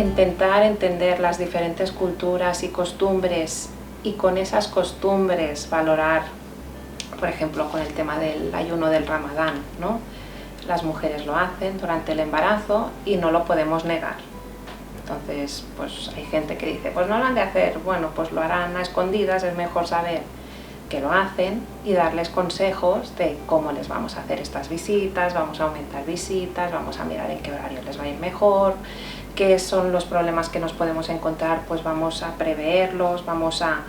intentar entender las diferentes culturas y costumbres y con esas costumbres valorar, por ejemplo, con el tema del ayuno del Ramadán, ¿no? Las mujeres lo hacen durante el embarazo y no lo podemos negar. Entonces, pues hay gente que dice, pues no lo han de hacer, bueno, pues lo harán a escondidas, es mejor saber que lo hacen y darles consejos de cómo les vamos a hacer estas visitas, vamos a aumentar visitas, vamos a mirar en qué horario les va a ir mejor, qué son los problemas que nos podemos encontrar, pues vamos a preverlos, vamos a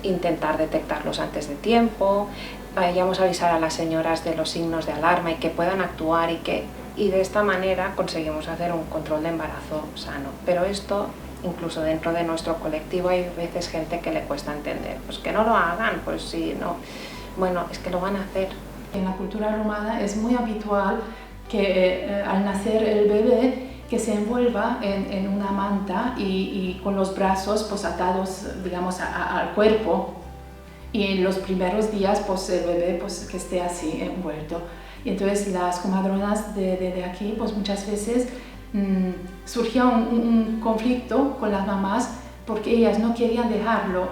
intentar detectarlos antes de tiempo, vayamos a avisar a las señoras de los signos de alarma y que puedan actuar y de esta manera conseguimos hacer un control de embarazo sano. Pero esto, incluso dentro de nuestro colectivo, hay veces gente que le cuesta entender, pues que no lo hagan, pues sí, no, bueno, es que lo van a hacer. En la cultura romana es muy habitual que al nacer el bebé que se envuelva en una manta y con los brazos pues atados, digamos, al cuerpo, y en los primeros días pues el bebé pues que esté así envuelto. Y entonces las comadronas de aquí pues muchas veces surgía un conflicto con las mamás porque ellas no querían dejarlo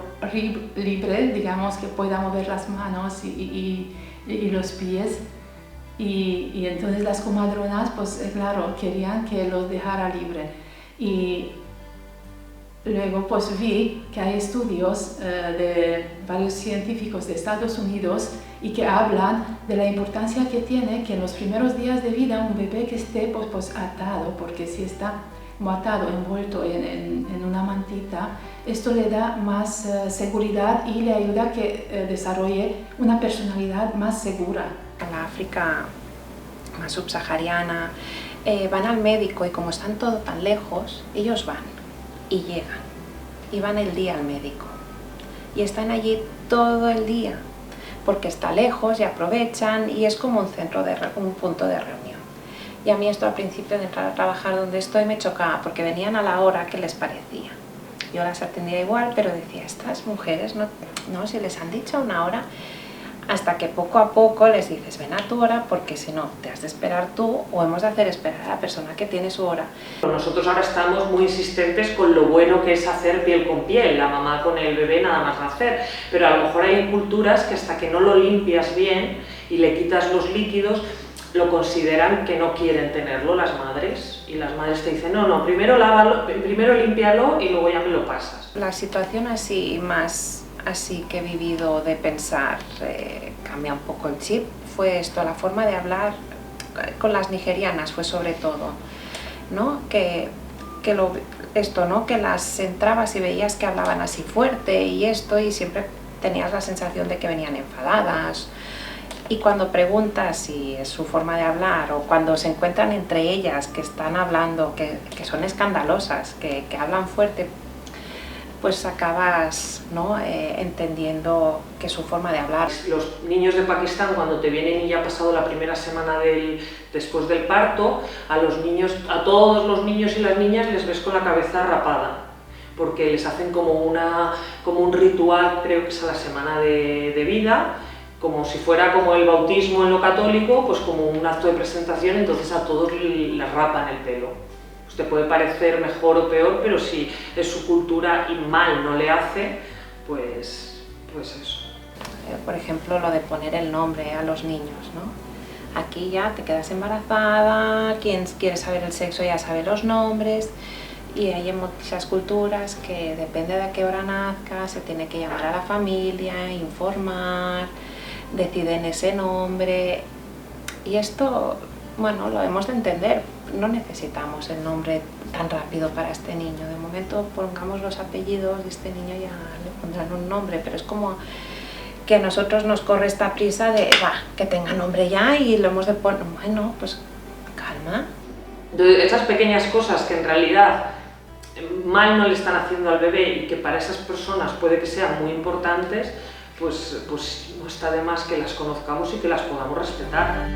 libre, digamos, que pueda mover las manos y los pies. Y entonces las comadronas, pues claro, querían que los dejara libre. Y luego pues vi que hay estudios de varios científicos de Estados Unidos y que hablan de la importancia que tiene que en los primeros días de vida un bebé que esté pues atado, porque si está como atado, envuelto en una mantita, esto le da más seguridad y le ayuda a que desarrolle una personalidad más segura. En la África más subsahariana van al médico y como están todo tan lejos, ellos van y llegan y van el día al médico y están allí todo el día porque está lejos y aprovechan y es como un punto de reunión. Y a mí esto al principio de entrar a trabajar donde estoy me chocaba porque venían a la hora que les parecía. Yo las atendía igual, pero decía, estas mujeres no, si les han dicho una hora, hasta que poco a poco les dices, ven a tu hora porque si no te has de esperar tú o hemos de hacer esperar a la persona que tiene su hora. Nosotros ahora estamos muy insistentes con lo bueno que es hacer piel con piel, la mamá con el bebé nada más nacer, pero a lo mejor hay culturas que hasta que no lo limpias bien y le quitas los líquidos, lo consideran que no quieren tenerlo las madres y las madres te dicen, no, primero lávalo, primero límpialo y luego ya me lo pasas. La situación así que he vivido de pensar, cambia un poco el chip, fue esto, la forma de hablar con las nigerianas fue sobre todo, ¿no? Que las entrabas y veías que hablaban así fuerte y siempre tenías la sensación de que venían enfadadas. Y cuando preguntas si es su forma de hablar o cuando se encuentran entre ellas que están hablando, que son escandalosas, que hablan fuerte, pues acabas, ¿no? Entendiendo que es su forma de hablar. Los niños de Pakistán, cuando te vienen y ya ha pasado la primera semana después del parto, a todos los niños y las niñas les ves con la cabeza rapada, porque les hacen como un ritual, creo que es a la semana de vida, como si fuera como el bautismo en lo católico, pues como un acto de presentación, entonces a todos les rapan el pelo. Te puede parecer mejor o peor, pero si es su cultura y mal no le hace, pues eso. Por ejemplo, lo de poner el nombre a los niños, ¿no? Aquí ya te quedas embarazada, quien quiere saber el sexo ya sabe los nombres, y hay muchas culturas que depende de a qué hora nazca, se tiene que llamar a la familia, informar, deciden ese nombre, y esto, bueno, lo hemos de entender. No necesitamos el nombre tan rápido para este niño. De momento pongamos los apellidos de este niño, ya le pondrán un nombre, pero es como que a nosotros nos corre esta prisa de que tenga nombre ya y lo hemos de poner. Bueno, pues calma. De esas pequeñas cosas que en realidad mal no le están haciendo al bebé y que para esas personas puede que sean muy importantes, pues no está de más que las conozcamos y que las podamos respetar.